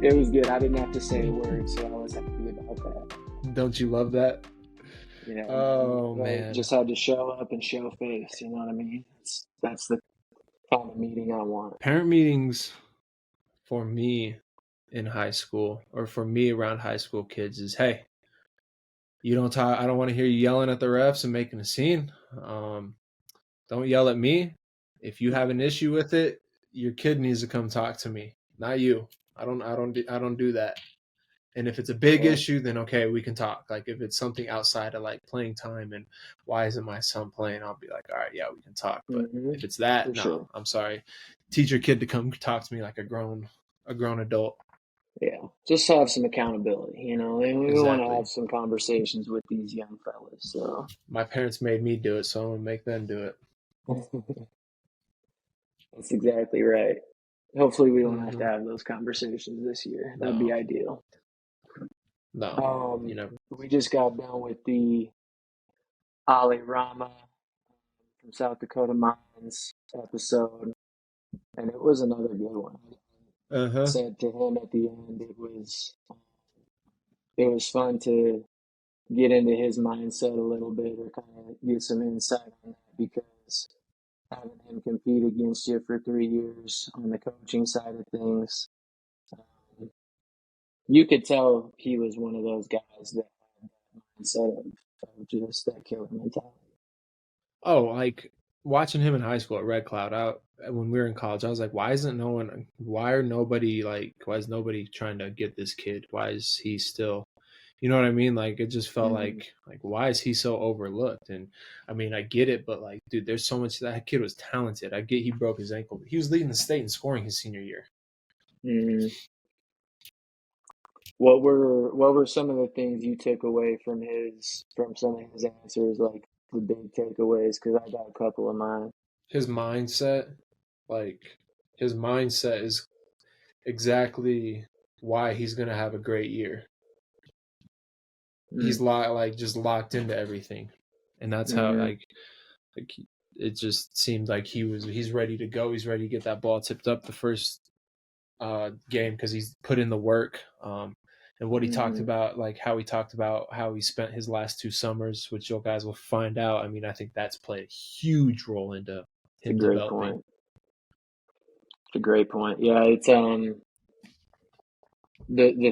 It was good. I didn't have to say a word, so I was happy about that. Don't you love that? Yeah, man. Oh Like, man. just had to show up and show face. You know what I mean? That's the kind of meeting I want. Parent meetings for me in high school, or for me around high school kids, is hey, you don't talk. I don't want to hear you yelling at the refs and making a scene. Um, don't yell at me. If you have an issue with it, your kid needs to come talk to me, not you. I don't do that. And if it's a big Yeah. issue, then okay, we can talk. Like if it's something outside of like playing time and why isn't my son playing, I'll be like, all right, yeah, we can talk. But Hmm. if it's that, For no, sure. I'm sorry. Teach your kid to come talk to me like a grown adult. Yeah. Just have some accountability, you know, and we want to have Exactly. some conversations with these young fellas. So My parents made me do it, so I'm gonna make them do it. that's exactly right. Hopefully, we don't have to Hmm. have those conversations this year. That'd be No, ideal. no, you Um, never. we just got done with the Rama from South Dakota Mines episode, and it was another good one. Uh huh. Said to him at the end, it was fun to get into his mindset a little bit or kind of get some insight on that because having him compete against you for 3 years on the coaching side of things, um, you could tell he was one of those guys that had that mindset of just that killer mentality. Oh, like watching him in high school at Red Cloud out when we were in college, I was like, why isn't no one, why is nobody trying to get this kid? Why is he still, you know what I mean? Like it just felt Hmm. like why is he so overlooked? And I mean, I get it, but like, dude, there's so much that kid was talented. I get he broke his ankle, but he was leading the state in scoring his senior year. Hmm. What were some of the things you took away from some of his answers, like the big takeaways? Because I got a couple of mine. His mindset, like his mindset is exactly why he's gonna have a great year. He's Mm. like just locked into everything, and that's how Hmm. like it just seemed like he's ready to go. He's ready to get that ball tipped up the first game because he's put in the work. And what he talked Hmm. about, like how he talked about how he spent his last 2 summers, which you guys will find out. I mean, I think that's played a huge role into It's a him great developing. point. It's a great point. Yeah, it's the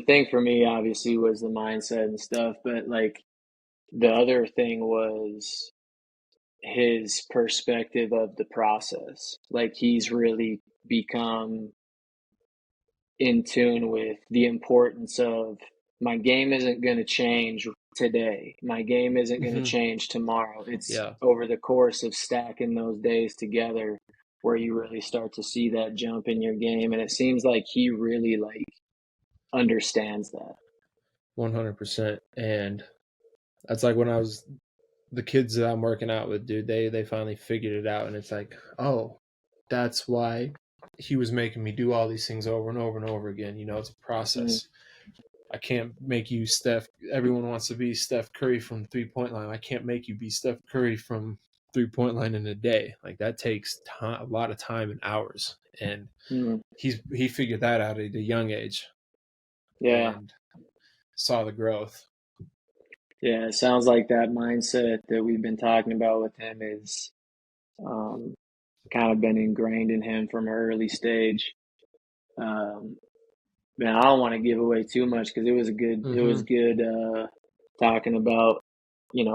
thing for me obviously was the mindset and stuff, but like the other thing was his perspective of the process. Like he's really become in tune with the importance of my game isn't going to change today. My game isn't going to Hmm. change tomorrow. It's Yeah, over the course of stacking those days together where you really start to see that jump in your game. And it seems like he really like understands that. 100%. And that's like when I was the kids that I'm working out with, dude, they finally figured it out, and it's like, oh, that's why he was making me do all these things over and over and over again. You know, it's a Mm, process. I can't make you Steph. Everyone wants to be Steph Curry from the 3 point line. I can't make you be Steph Curry from 3 point line in a day. Like that takes time, a lot of time and hours. And mm, he figured that out at a young age yeah. and saw the growth. Yeah. It sounds like that mindset that we've been talking about with him is um, kind of been ingrained in him from an early stage. Um, Man, I don't want to give away too much because it was Mm-hmm. good talking about,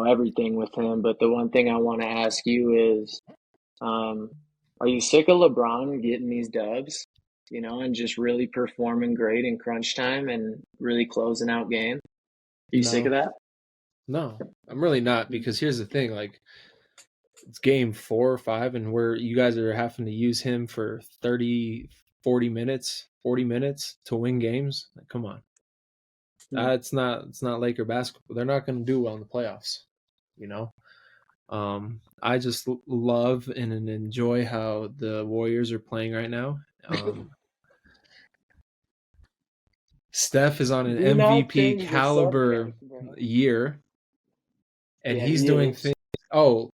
everything with him. But the one thing I want to ask you is, um, are you sick of LeBron getting these dubs, and just really performing great in crunch time and really closing out games? Are you sick of No, that? no, I'm really not because here's the thing. Like it's game 4 or 5 and where you guys are having to use him for 30, 40 minutes to win games. Like, come on. Hmm. It's not Laker basketball. They're not going to do well in the playoffs, you know. I just love and enjoy how the Warriors are playing right now. Steph is on an Do not MVP change the caliber subject, bro. year, and Yeah, he's he doing is. things. Oh,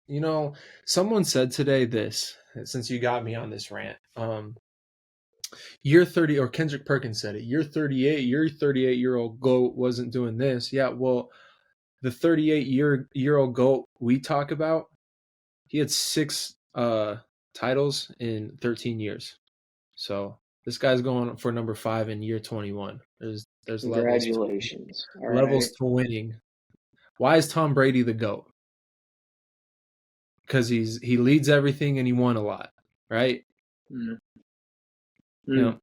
you know, someone said today this. Since you got me on this rant, You're 30, or Kendrick Perkins said it. You're 38. Your 38-year-old GOAT wasn't doing this. Yeah, well, the 38-year-old GOAT we talk about, he had 6 titles in 13 years. So this guy's going for number 5 in year 21. There's Congratulations. All right. levels to winning. Why is Tom Brady the GOAT? Because he leads everything and he won a lot, right? Mm. You know, Mm.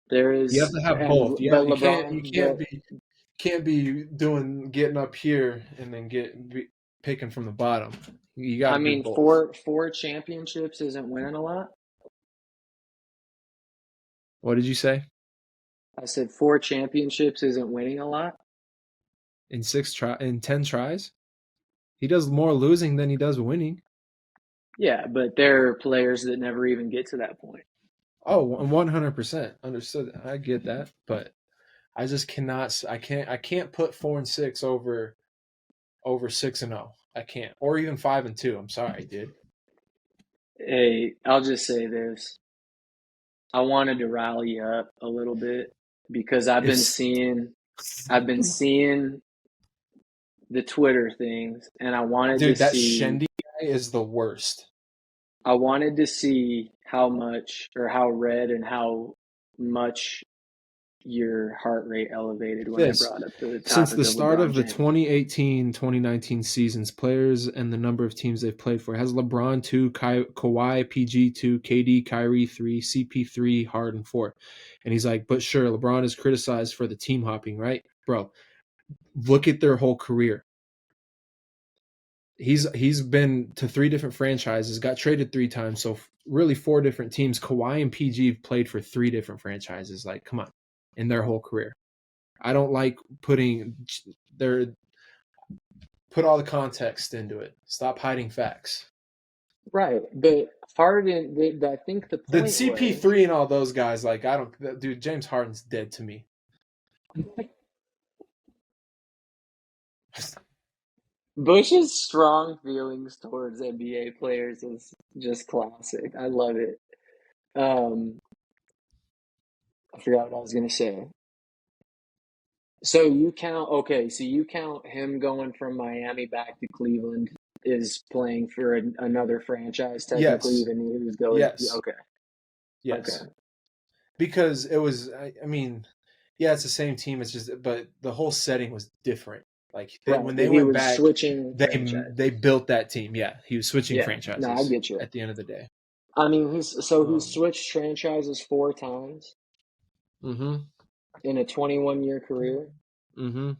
There you have is, to have and both. Yeah, but you LeBron, can't be doing getting up here and then picking from the bottom. You got I to do mean, both. four championships isn't winning a lot. What did you say? I said 4 championships isn't winning a lot. In 10 tries? He does more losing than he does winning. Yeah, but there are players that never even get to that point. Oh, 100% understood. I get that, but I just cannot. I can't put 4-6 over 6-0. I can't, or even 5-2. I'm sorry, dude. Hey, I'll just say this. I wanted to rally you up a little bit because If I've been seeing the Twitter things, and dude, that Shendy guy is the worst. I wanted to see how much or how red and how much your heart rate elevated when I This brought up the since topic the of start LeBron of the James. 2018-2019 seasons, players and the number of teams they've played for has LeBron 2, Kawhi PG 2, KD Kyrie 3, CP3, Harden 4, and he's like, but sure, LeBron is criticized for the team hopping, right, bro? Look at their whole career. He's been to 3 different franchises, got traded 3 times, so really 4 different teams. Kawhi and PG played for 3 different franchises. Like, come on, in their whole career. I don't like their put all the context into it. Stop hiding facts. Right, but Harden, I think the The point was CP3 and all those guys, like I don't, dude. James Harden's dead to me. Bush's strong feelings towards NBA players is just classic. I love it. Um, I forgot what I was gonna say. So you count him going from Miami back to Cleveland is playing for another franchise technically, Yes, even he was going. Yeah, yes, okay, okay, yes. Because it was, I mean, yeah, it's the same team. It's just, but the whole setting was different. Like right. when But they he went was back, switching they franchises. built that team. Yeah, he was switching Yeah, no, I franchises get you. at the end of the day. I mean, he's Um, switched franchises 4 times mm-hmm, in a 21-year career. mm-hmm.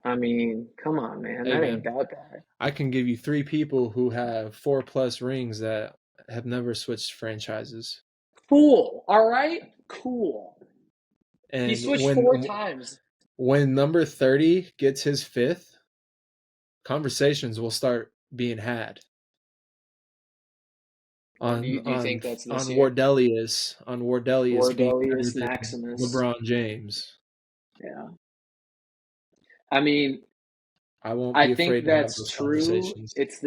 I mean, come on, man, Hey, that ain't man, that bad. I can give you 3 people who have 4+ rings that have never switched franchises. Cool. All right, cool. He And switched 4 times. when number 30 gets his 5th, conversations will start being had Do you think that's this on year? Wardelius being better Wardelius than Maximus. LeBron James. Yeah. I mean, I won't I be think afraid to have that's those true. conversations. It's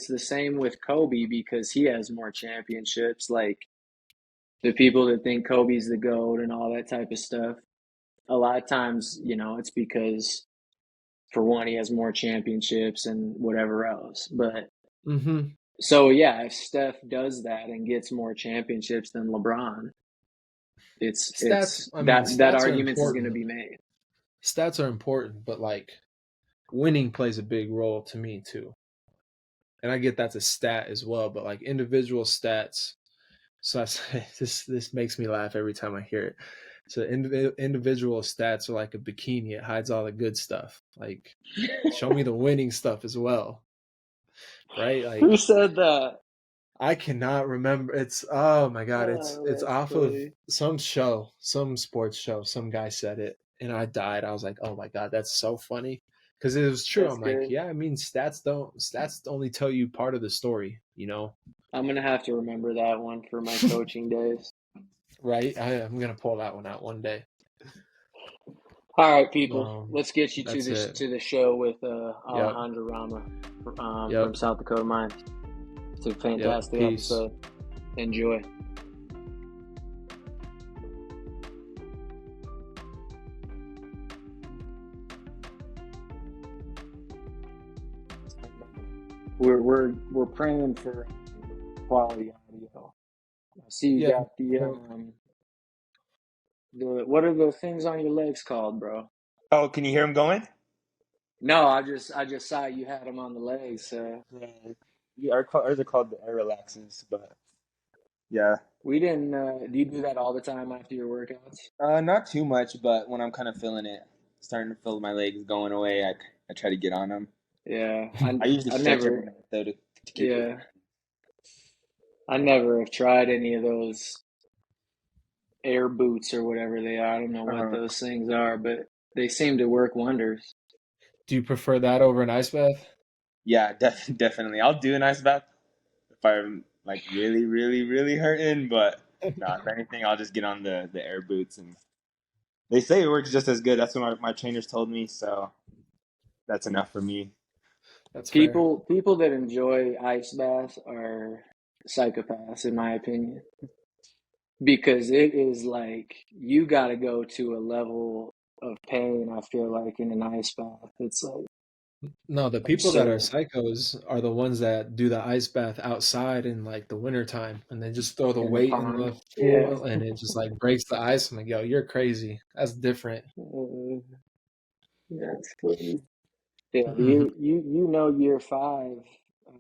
the same with Kobe because he has more championships. Like the people that think Kobe's the GOAT and all that type of stuff. A lot of times, it's because for one, he has more championships and whatever else. But Mm-hmm. so yeah, if Steph does that and gets more championships than LeBron, Stats, it's I mean, that stats are argument is going to important. be made. Stats are important, but like winning plays a big role to me too. And I get that's a stat as well, but like individual stats. So this makes me laugh every time I hear it. So individual stats are like a bikini; it hides all the good stuff. Like, show me the winning stuff as well, right? Who Like, said that? I cannot remember. It's oh my god, Oh, it's that's off of funny. some show, some sports show. Some guy said it, and I died. I was like, oh my god, that's so funny because it was true. That's I'm like, good. yeah, I mean, stats only tell you part of the story, I'm gonna have to remember that one for my coaching days. right? I'm gonna pull that one out one day. All right, people. Let's get you That's it. to the show with Yep. Alejandro Rama from Yep. South Dakota Mines. It's a Yep. fantastic Peace. episode. Enjoy. We're praying for quality audio. I see you Yeah. got the what are the things on your legs called, bro? Oh, can you hear him going? No, I just saw you had them on the legs. So Yeah, ours are called the air relaxes, but yeah. we didn't. Do you do that all the time after your workouts? Not too much, but when I'm kind of feeling it, starting to feel my legs going away, I try to get on them. Yeah, I usually I stretch every never. night though to keep it. Yeah, I never have tried any of those air boots or whatever they are. I don't know what Uh, those things are, but they seem to work wonders. Do you prefer that over an ice bath? yeah, definitely. I'll do an ice bath if I'm like really, really, really hurting, but no, if anything, I'll just get on the air boots, and they say it works just as good. That's what my trainers told me, so that's enough for me. That's fair. People that enjoy ice baths are psychopaths, in my opinion, because it is like you got to go to a level of pain. I feel like in an ice bath, it's like No, the people that are absurd psychos are the ones that do the ice bath outside in like the winter time and they just throw the in the weight in pond. the Yeah, pool and it just like breaks the ice. I'm like, yo, you're crazy. That's different. that's crazy. Yeah, Hmm. you know, year five, uh,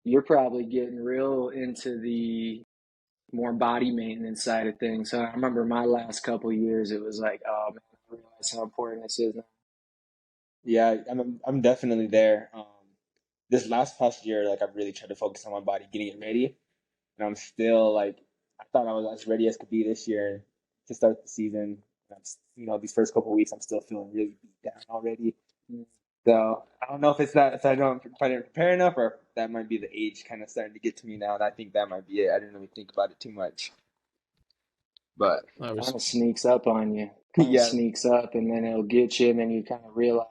you're probably getting real into the more body maintenance side of things. So I remember my last couple years, it was like, oh man, I realize how important this is now. Yeah, I'm definitely there. This last past year, like I've really tried to focus on my body, getting it ready, and I'm still like I thought I was as ready as could be this year to start the season. These first couple of weeks, I'm still feeling really beat down already. Mm. So I don't know if it's that if I didn't prepare enough, or if that might be the age kind of starting to get to me now. And I think that might be it. I didn't really think about it too much, but I Kind was, of sneaks up on you, kind of yeah. sneaks up, and then it'll get you, and then you kind of realize,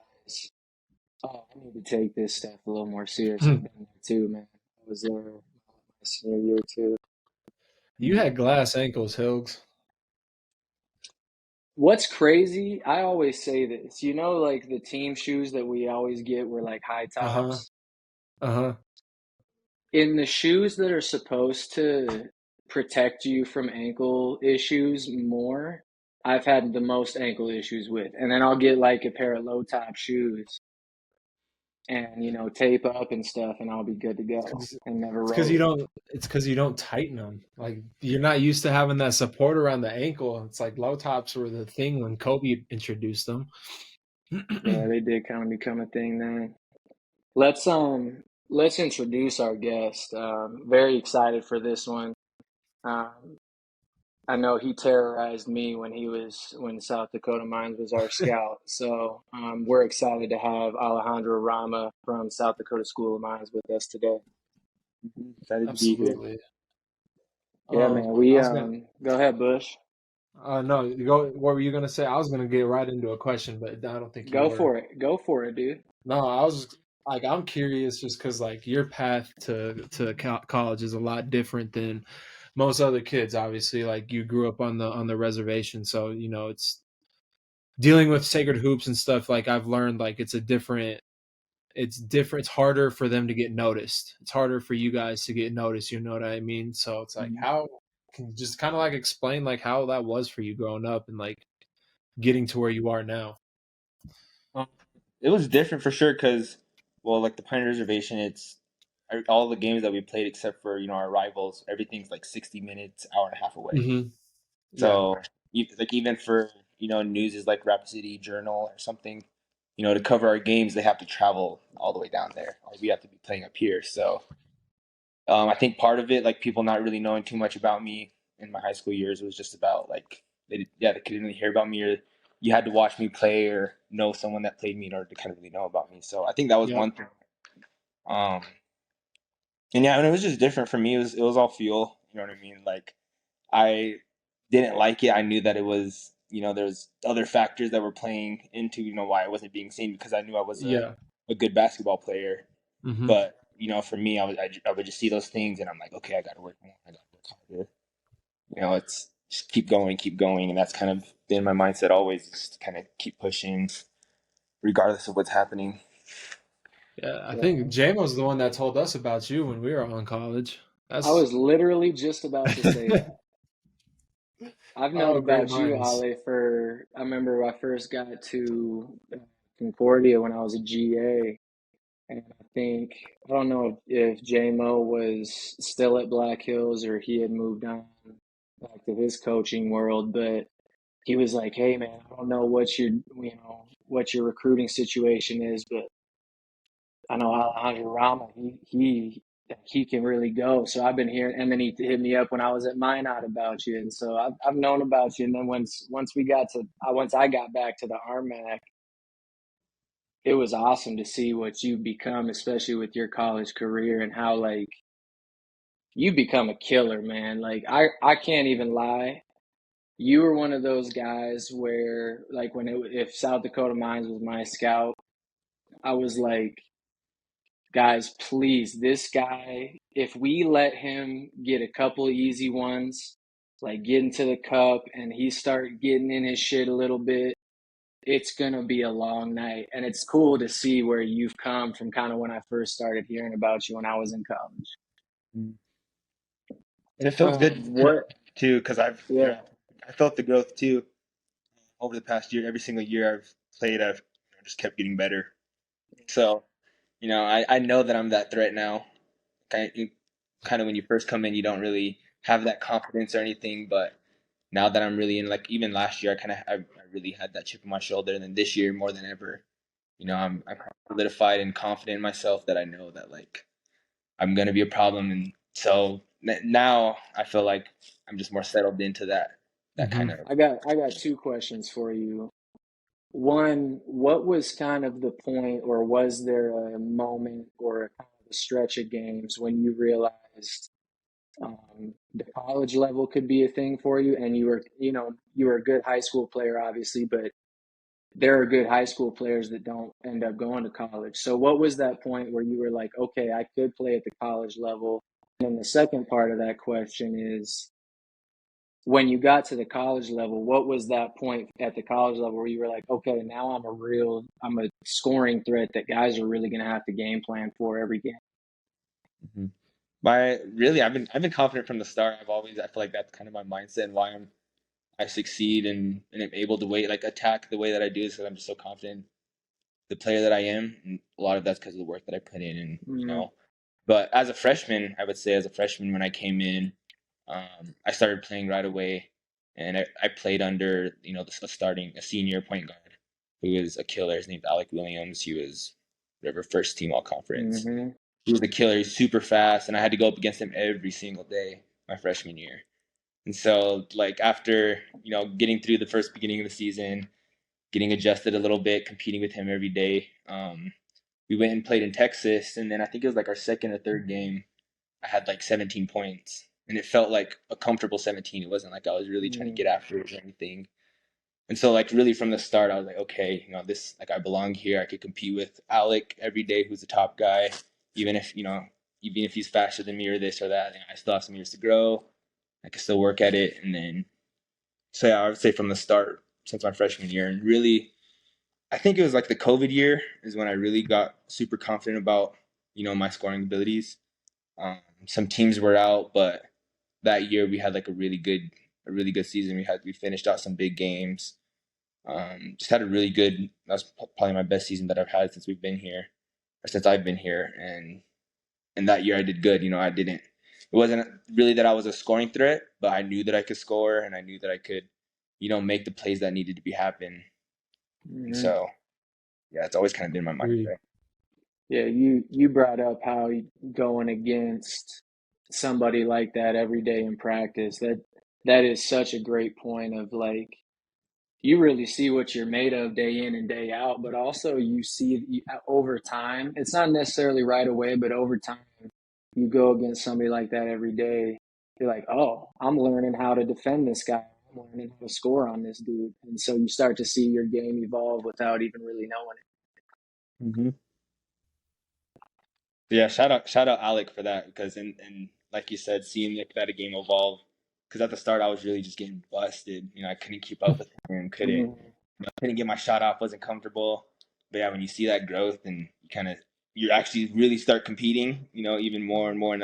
oh, I need to take this stuff a little more serious. I've been there too, man. I was there my senior year too. you had glass ankles, Hills. What's crazy, I always say this, like the team shoes that we always get were like high Uh-huh. tops. Uh-huh. In the shoes that are supposed to protect you from ankle issues more, I've had the most ankle issues with. And then I'll get like a pair of low top shoes and, tape up and stuff, and I'll be good to go It's and never because you roll don't it's because you don't tighten them. Like you're not used to having that support around the ankle. It's like low tops were the thing when Kobe introduced them. it. Yeah, they did kind of become a thing then. Let's introduce our guest. Very excited for this one. Um, I know he terrorized me when South Dakota Mines was our scout. So we're excited to have Alejandro Rama from South Dakota School of Mines with us today. Excited to be here. Absolutely. Yeah, man. I We was gonna. Go ahead, Bush. No, you go. What were you gonna say? I was gonna get right into a question, but I don't think you Go were. for it. Go for it, dude. No, I was like, I'm curious, just because like your path to college is a lot different than most other kids. Obviously, like you grew up on the reservation, so it's dealing with sacred hoops and stuff. Like I've learned, like it's a different. It's different. It's harder for them to get noticed. It's harder for you guys to get noticed. You know what I mean? So it's like, Mhm. how can you just kind of like explain like how that was for you growing up and like getting to where you are now? Um, it was different for sure because, well, like the Pine Reservation, it's all the games that we played except for our rivals. Everything's like 60 minutes, hour and a half away. Hmm. Yeah. So like even for news is like Rapid City Journal or something, to cover our games, they have to travel all the way down there. Like we have to be playing up here. So I think part of it, like people not really knowing too much about me in my high school years, was just about like they couldn't really hear about me, or you had to watch me play or know someone that played me in order to kind of really know about me. So I think that was Yep. one thing. Um, and yeah, and it was just different for me. It was all fuel. You know what I mean? Like I didn't like it. I knew that it was there was other factors that were playing into why I wasn't being seen because I knew I was a Yeah. a good basketball player. Hmm. But for me, I would just see those things, and I'm like, okay, I got to work more. I got to work harder. It's just keep going, and that's kind of been my mindset always, just kind of keep pushing, regardless of what's happening. Yeah, I think Yeah. JMO's the one that told us about you when we were on college. I That's was literally just about to say that. I've known oh, great about you, minds. Ale, I remember I first got to Concordia when I was a GA. And I don't know if J-Mo was still at Black Hills or he had moved on back to his coaching world, but he was like, "Hey man, I don't know what your recruiting situation is, but I know Alejandro Rama, he can really go." So I've been hearing, and then he hit me up when I was at Minot about you, and so I've known about you. And then once I got back to the RMAC, it was awesome to see what you've become, especially with your college career and how like you become a killer, man. Like I can't even lie. You were one of those guys where like if South Dakota Mines was my scout, I was like, guys, please, this guy, if we let him get a couple easy ones, like get into the cup and he start getting in his shit a little bit, it's gonna be a long night. And it's cool to see where you've come from kind of when I first started hearing about you when I was in college. And it feels good What too, because yeah. I felt the growth too over the past year. Every single year I've played, I've just kept getting better. So I know that I'm that threat now. Kind of when you first come in, you don't really have that confidence or anything, but now that I'm really in, like even last year, I really had that chip on my shoulder, and then this year more than ever, I'm solidified and confident in myself that I know that like I'm gonna be a problem, and so now I feel like I'm just more settled into that Hmm. kind of. I got two questions for you. One, what was kind of the point, or was there a moment or a kind of a stretch of games when you realized the college level could be a thing for you, and you were a good high school player, obviously, but there are good high school players that don't end up going to college. So, what was that point where you were like, okay, I could play at the college level? And then the second part of that question is, when you got to the college level, what was that point at the college level where you were like, okay, now I'm a scoring threat that guys are really going to have to game plan for every game? Mhm. My really, I've been confident from the start. I feel like that's kind of my mindset and why I succeed and am able to attack the way that I do is because I'm just so confident the player that I am, and a lot of that's because of the work that I put in, and Mm, But as a freshman, I would say as a freshman when I came in, I started playing right away, and I played under a senior point guard who was a killer. His name's Alec Williams. He was whatever first team all conference. mm-hmm, He was a killer. He's super fast, and I had to go up against him every single day my freshman year. And so, like after getting through the first beginning of the season, getting adjusted a little bit, competing with him every day, we went and played in Texas, and then I think it was like our second or third game. I had like 17 points, and it felt like a comfortable 17. It wasn't like I was really trying to get mm, after it or anything. And so, like really from the start, I was like, okay, this like I belong here. I could compete with Alec every day, who's the top guy, even if even if he's faster than me or this or that. I still have some years to grow. I can still work at it, and then so yeah, I would say from the start since my freshman year, and really, I think it was like the COVID year is when I really got super confident about my scoring abilities. Some teams were out, but that year we had like a really good season. We finished out some big games. Just had a really good. That was probably my best season that I've had since we've been here, or since I've been here. And that year I did good. I didn't. It wasn't really that I was a scoring threat, but I knew that I could score, and I knew that I could, make the plays that needed to be happen. And mm-hmm. so, yeah, it's always kind of been my Agreed. mindset. Yeah, you brought up how going against somebody like that every day in practice. That is such a great point of like you really see what you're made of day in and day out, but also you see over time. It's not necessarily right away, but over time, you go against somebody like that every day. You're like, oh, I'm learning how to defend this guy. I'm learning how to score on this dude, and so you start to see your game evolve without even really knowing Mm-hmm. Yeah, shout out Alec for that because and like you said, seeing that game evolve. Because at the start I was really just getting busted. I couldn't keep up with him. Mhm. Couldn't get my shot off. Wasn't comfortable. But yeah, when you see that growth and you actually really start competing. Even more and more, and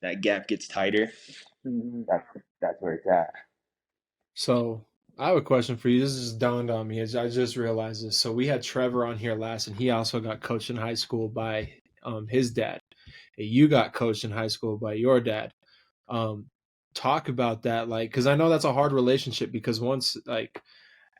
that gap gets tighter. Mhm. That's that's where it's at. So I have a question for you. This just dawned on me as I just realized this. So we had Trevor on here last, and he also got coached in high school by his dad. You got coached in high school by your dad. Um, talk about that, like, because I know that's a hard relationship. Because once, like,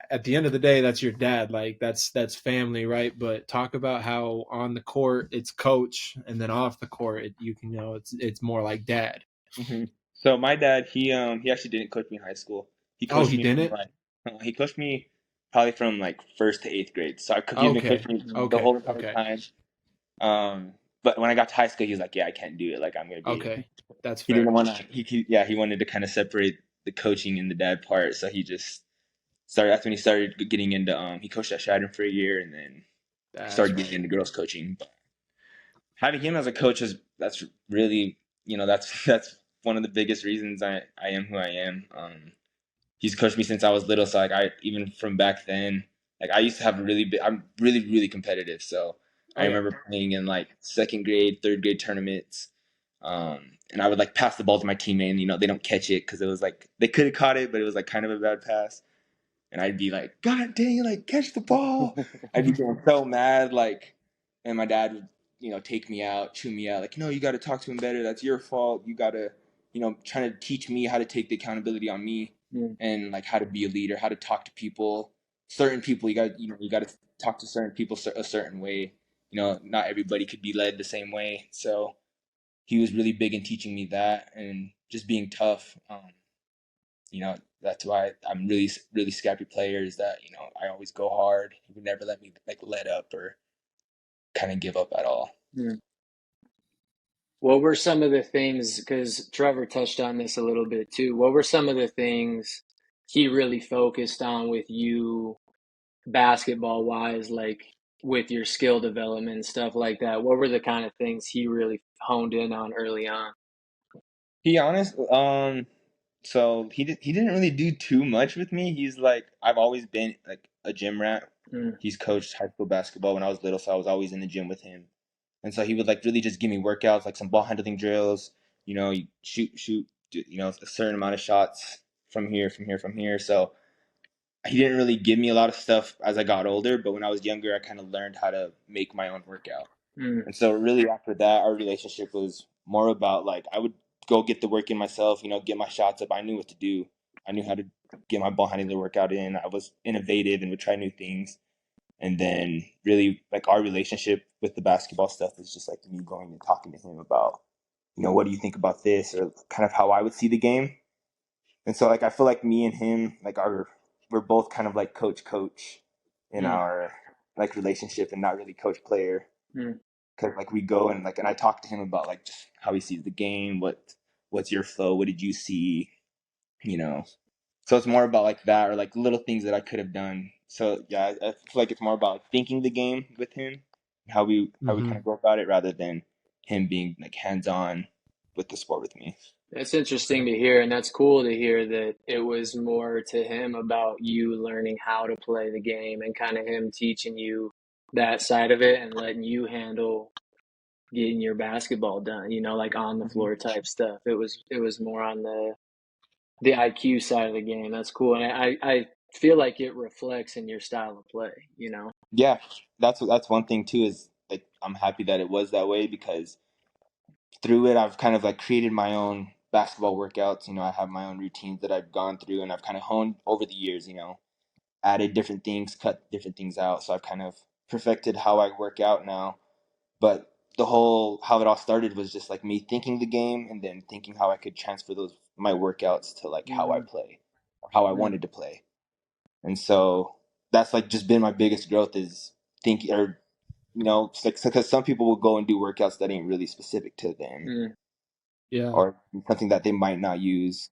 at the end of the day, that's your dad. Like, that's family, right? But talk about how on the court it's coach, and then off the court, it's more like dad. hmm So my dad, he actually didn't coach me in high school. He Oh, coached he me from didn't. he coached me probably from like first to eighth grade. So he's been Okay, coaching me the okay, whole entire okay, time. But when I got to high school, he was like, "Yeah, I can't do it. Like I'm gonna be." okay. That's He didn't fair. want to. Yeah, he wanted to kind of separate the coaching and the dad part. So he just started. That's when he started getting into. He coached at Shadron for a year, and then That's started getting right. into girls coaching. But having him as a coach is that's really that's one of the biggest reasons I am who I am. He's coached me since I was little, so like I even from back then, like I used to have a really big. I'm really competitive, so I Oh yeah. remember playing in like second grade, third grade tournaments, and I would like pass the ball to my teammate, and they don't catch it because it was like they could have caught it, but it was like kind of a bad pass, and I'd be like, God dang it, like catch the ball. I'd be getting so mad, like, and my dad would, take me out, chew me out, like, no, you got to talk to him better. That's your fault. You got to, trying to teach me how to take the accountability on me Mhm. and like how to be a leader, how to talk to people. Certain people, you got to talk to certain people a certain way. Not everybody could be led the same way. So he was really big in teaching me that and just being tough. That's why I'm really scrappy player is that, I always go hard. He would never let me like let up or kind of give up at all. Mhm. What were some of the things, because Trevor touched on this a little bit too, what were some of the things he really focused on with you basketball wise, like with your skill development and stuff like that? What were the kind of things he really honed in on early on? He honest, so he didn't really do too much with me. He's like I've always been like a gym rat. Mm, He's coached high school basketball when I was little, so I was always in the gym with him. And so he would like really just give me workouts, like some ball handling drills. You shoot, a certain amount of shots from here, from here, from here. So he didn't really give me a lot of stuff as I got older, but when I was younger, I kind of learned how to make my own workout. mm, And so really after that, our relationship was more about like I would go get the work in myself, get my shots up. I knew what to do. I knew how to get my ball handling workout in. I was innovative and would try new things. And then really like our relationship with the basketball stuff is just like me going and talking to him about, what do you think about this or kind of how I would see the game. And so like I feel like me and him like we're both kind of like coach in mm, our like relationship and not really coach player mm, because like we go and like and I talk to him about like just how he sees the game, what's your flow, what did you see, you know. So it's more about like that or like little things that I could have done. So yeah, I feel like it's more about like, thinking the game with him, how we kind Mm-hmm. of go about it rather than him being like hands on with the sport with me. That's interesting to hear, and that's cool to hear that it was more to him about you learning how to play the game and kind of him teaching you that side of it and letting you handle getting your basketball done, like on the Mhm. floor type stuff. It was more on the IQ side of the game. That's cool. And I feel like it reflects in your style of play. Yeah, that's one thing too is like I'm happy that it was that way because through it I've kind of like created my own basketball workouts. I have my own routines that I've gone through and I've kind of honed over the years. Added different things, cut different things out. So I've kind of perfected how I work out now. But the whole how it all started was just like me thinking the game and then thinking how I could transfer those my workouts to like how I Mm, play, or how I mm, wanted to play. And so that's like just been my biggest growth is thinking or it's like because some people will go and do workouts that ain't really specific to them mm. Yeah. or something that they might not use.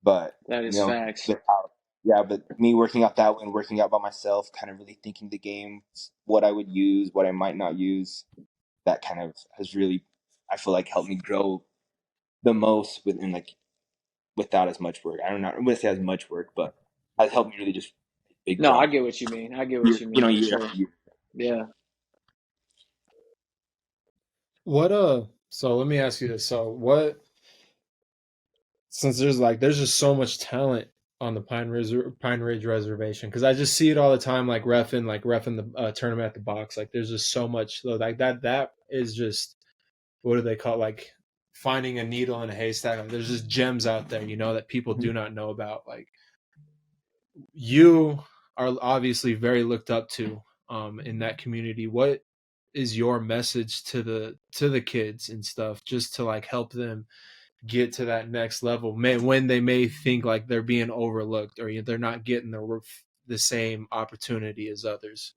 But That you is know, facts. without yeah, but me working out that way and working out by myself, kind of really thinking the game, what I would use, what I might not use. that kind of has really, I feel like, helped me grow the most within like without as much work. I don't know, I wouldn't say as much work, but has helped me really just big No, I jump get what you mean. I get what year, you you mean know, for year sure. after year. Yeah. What so let me ask you this. So what, since there's just so much talent on the Pine Ridge Reservation, because I just see it all the time, like refing the tournament at the box. Like there's just so much, so like that is just, what do they call it? Like finding a needle in a haystack. Like there's just gems out there, that people Mhm. do not know about. Like you are obviously very looked up to in that community. What is your message to the kids and stuff, just to like help them get to that next level, when they may think like they're being overlooked, or they're not getting the same opportunity as others?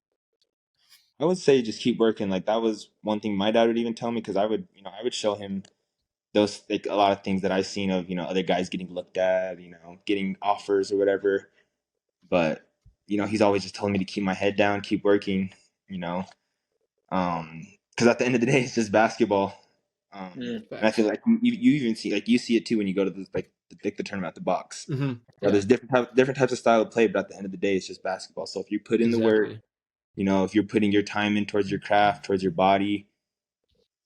I would say just keep working. Like that was one thing my dad would even tell me because I would show him those like a lot of things that I've seen of other guys getting looked at, getting offers or whatever. But he's always just telling me to keep my head down, keep working. You know, because at the end of the day, it's just basketball. Mm. And I feel Facts. like you even see you see it too when you go to the tournament at the box. Mm-hmm. Yeah, There's different types of style of play, but at the end of the day, it's just basketball. So if you put in the work, exactly. if you're putting your time in towards your craft, towards your body,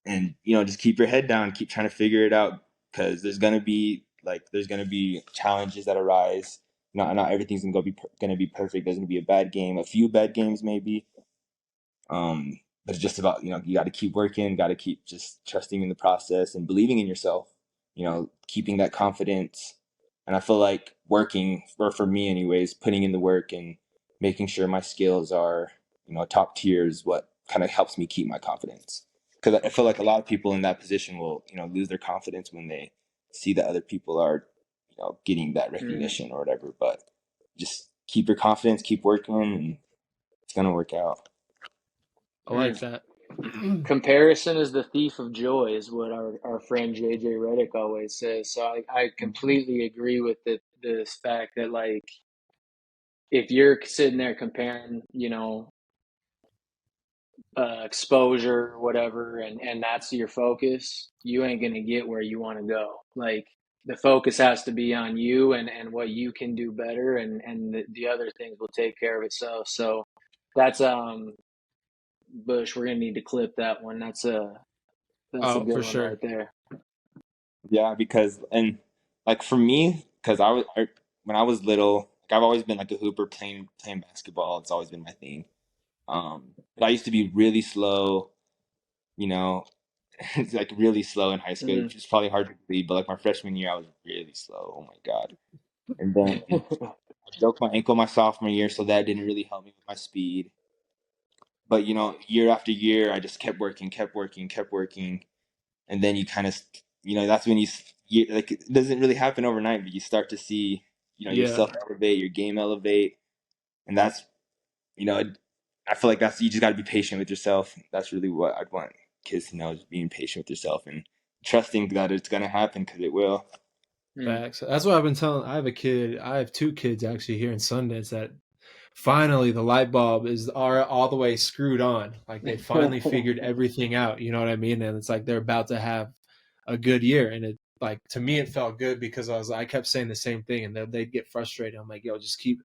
and just keep your head down, keep trying to figure it out, because there's gonna be challenges that arise. Not everything's gonna be perfect. There's gonna be a bad game, a few bad games maybe. But it's just about, you got to keep working, got to keep just trusting in the process and believing in yourself, keeping that confidence. And I feel like working, or for me anyways, putting in the work and making sure my skills are, top tier is what kind of helps me keep my confidence. Because I feel like a lot of people in that position will, lose their confidence when they see that other people are, getting that Mm. recognition or whatever. But just keep your confidence, keep working, and it's going to work out. I like Mm. that. Comparison is the thief of joy, is what our friend JJ Reddick always says. So I completely agree with this fact that, like, if you're sitting there comparing, exposure, whatever, and that's your focus, you ain't gonna get where you want to go. Like, the focus has to be on you and what you can do better, and the other things will take care of itself. So that's Bush. We're gonna need to clip that one. That's a Oh, good for one right sure. there. Yeah, because and like for me, because when I was little, like I've always been like a hooper playing basketball. It's always been my thing. But I used to be really slow, you know, it's like really slow in high school, Mm. which is probably hard to believe. But like my freshman year, I was really slow. Oh my God! And then I broke my ankle my sophomore year, so that didn't really help me with my speed. But year after year, I just kept working, kept working, kept working, and then you kind of that's when like it doesn't really happen overnight, but you start to see Yeah, yourself elevate, your game elevate, and that's you know I feel like that's you just got to be patient with yourself. That's really what I'd want kids to know, is being patient with yourself and trusting that it's gonna happen, because it will. Mm. facts. That's what I've been telling. I have two kids actually here in Sundance that finally the light bulb are all the way screwed on. Like they finally figured everything out. You know what I mean? And it's like they're about to have a good year. And it, like, to me, it felt good because I kept saying the same thing, and they'd get frustrated. I'm like, yo, just keep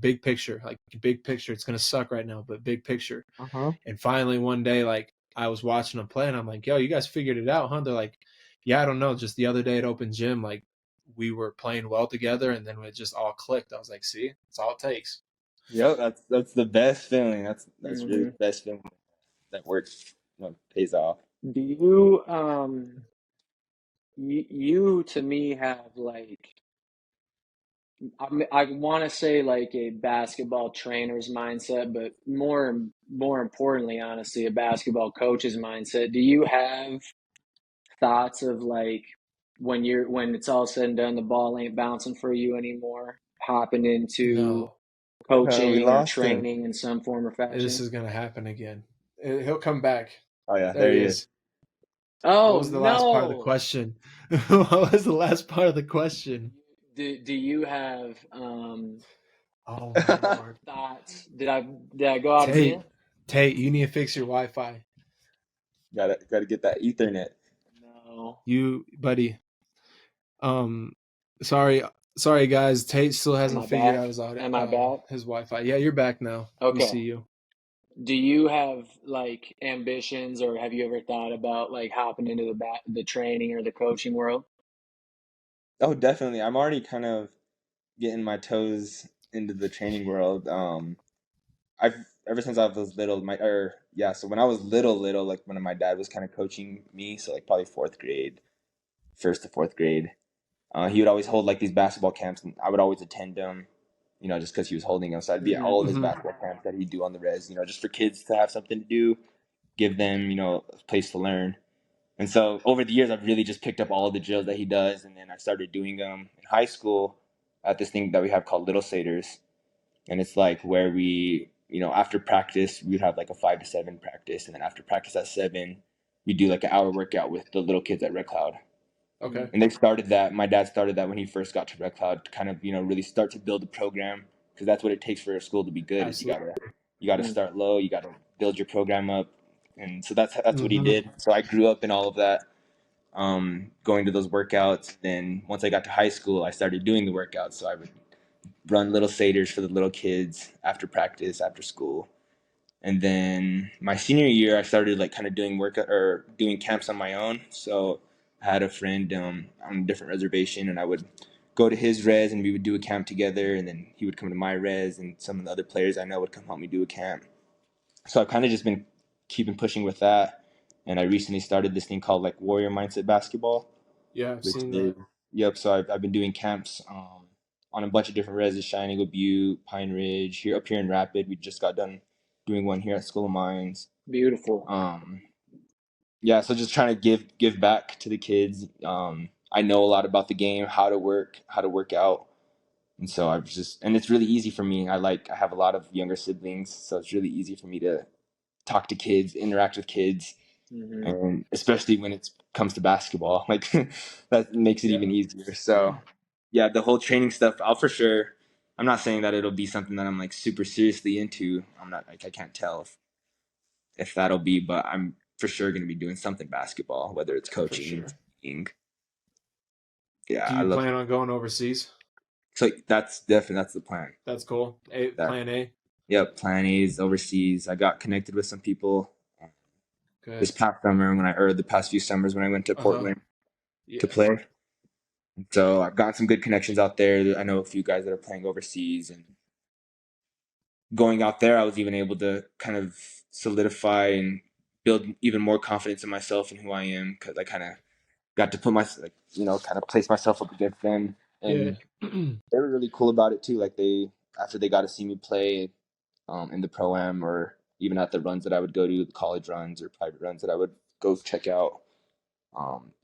big picture, like big picture. It's gonna suck right now, but big picture. Uh-huh. And finally, one day, like I was watching them play, and I'm like, yo, you guys figured it out, huh? They're like, yeah, I don't know. Just the other day at open gym, like we were playing well together, and then it just all clicked. I was like, see, it's all it takes. Yep, that's the best feeling. That's really Hmm. the best feeling, that works, pays off. Do you you to me have, like, I want to say, like, a basketball trainer's mindset, but more importantly, honestly, a basketball coach's mindset. Do you have thoughts of, like, when it's all said and done, the ball ain't bouncing for you anymore, hopping into No, We coaching or lost him. training in some form or this fashion? is gonna happen again. He'll come back. Oh yeah, There there he he is. is. What Oh was the last part of the no! question? What was the last part of the question? Do you have Oh my lord. thoughts? Did I go out again? Tate, Tate, you need to fix your Wi-Fi. Gotta get that Ethernet. No. You, buddy. Um, sorry, sorry, guys. Tate still Am hasn't I figured out back? his audio, Am I back? his Wi-Fi. Yeah, you're back now. We see Okay. you. Do you have like ambitions, or have you ever thought about like hopping into the training or the coaching world? Oh, definitely. I'm already kind of getting my toes into the training world. I've ever since I was little, so when I was little, like when my dad was kind of coaching me, so like probably fourth grade, first to fourth grade, he would always hold like these basketball camps, and I would always attend them, just because he was holding them. So I'd be at Hmm. all of his Hmm. basketball camps that he'd do on the res, just for kids to have something to do, give them, a place to learn. And so over the years, I've really just picked up all of the drills that he does, and then I started doing them in high school at this thing that we have called Little Satyrs, and it's like where we, after practice, we'd have like a 5 to 7 practice, and then after practice at 7, we do like an hour workout with the little kids at Red Cloud. Okay, And they started that. My dad started that when he first got to Red Cloud to kind of really start to build a program, because that's what it takes for a school to be good. Is absolutely. you gotta start low. You gotta build your program up, and so that's what he Hmm. did. So I grew up in all of that, going to those workouts. Then once I got to high school, I started doing the workouts. So I would run little satyrs for the little kids after practice, after school. And then my senior year, I started like kind of doing work or doing camps on my own. So I had a friend on a different reservation, and I would go to his res, and we would do a camp together. And then he would come to my res, and some of the other players I know would come help me do a camp. So I've kind of just been keeping pushing with that. And I recently started this thing called like Warrior Mindset Basketball, Yeah, I've which seen is, that. yep. So I've been doing camps on a bunch of different reses: Shining, Butte, Pine Ridge, here up here in Rapid. We just got done doing one here at School of Mines. Beautiful. Um, yeah, so just trying to give back to the kids. I know a lot about the game, how to work out, and so and it's really easy for me. I have a lot of younger siblings, so it's really easy for me to talk to kids, interact with kids, Hmm. and especially when it comes to basketball, like that makes it Yeah, even easier. So yeah, the whole training stuff, I'll for sure. I'm not saying that it'll be something that I'm like super seriously into. I'm not like I can't tell if that'll be, but I'm for sure going to be doing something basketball, whether it's for coaching, sure. training. Yeah, Do I you love. plan on going overseas? So that's the plan. That's cool. That Plan A. Yep, plan A's overseas. I got connected with some people this Good. past summer the past few summers when I went to Uh-huh. Portland to Yeah. play. So I've gotten some good connections out there. I know a few guys that are playing overseas, and going out there, I was even able to kind of solidify and build even more confidence in myself and who I am, because I kind of got to put kind of place myself up against them, Yeah. and they were really cool about it too. Like after they got to see me play, in the pro am, or even at the runs that I would go to, the college runs or private runs that I would go check out.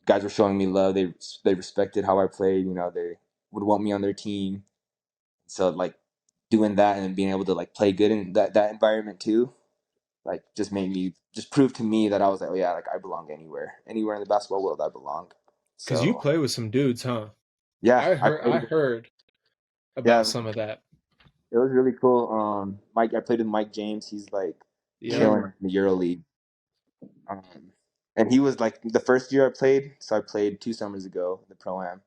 Guys were showing me love. They respected how I played. They would want me on their team. So like doing that and being able to like play good in that environment too, like just proved to me that I was like, oh yeah, like I belong anywhere in the basketball world I belong. Because you So play with some dudes, huh? yeah, I I heard. played I with, heard about yeah, some of that. it was really cool. Mike, I played with Mike James. He's like Yep. killing in the Euro League. Um, and he was like the first year I played, so I played 2 summers ago in the pro am,